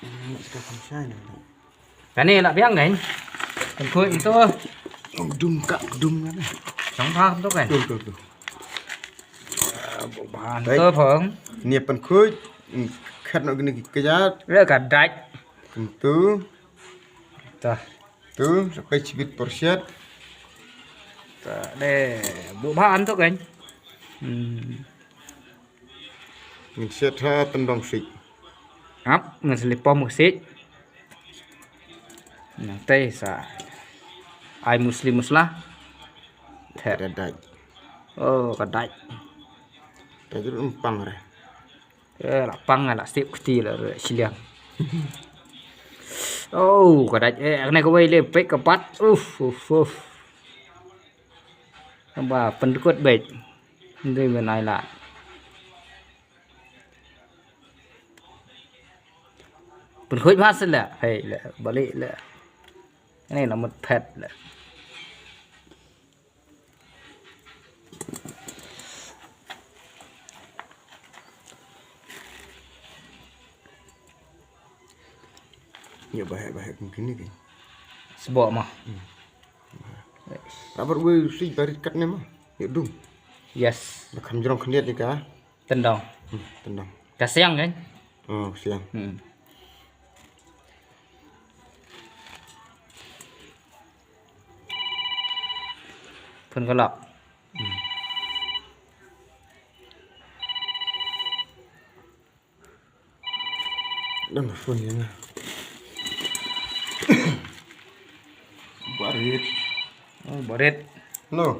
Sudah selesai nih. Cái này là biết ngay. Còn khui itu Dum kak dum kan. sống thang tốt này. Tuh. Bộ bàn Đấy. cơ phượng. Ini pen kuy khát nó gini kerja Rất cả đạch. tentu Tuh. tuh sampai cibit porsiat. Để bộ bàn tốt anh. Mình sẽ tha tendang sik. Ngắp người sẽ lipo một xít. Nanti sa ai muslim muslah. Thật. Ada daj. Oh, cái đạch. Daj itu empang re. Lapang là xếp tí là xiliang. Oh, cái đạch. Cái này có bay lên pek cái bắt. Uff. Bà phân cốt bệt. Đây bên này là phần khối phát sinh là hay là bảo lệ là cái này là một phẹt là Ya bahaya mungkin ini. bỏ mà Rapat gue sih barit kat nih mah. Ya dum. yes Nakam jorong kendiat nih kah? tân đồng Tendang. cả sen đấy Oh siang. phần có lọc Dan phun ya. Barit. bỏ hết No.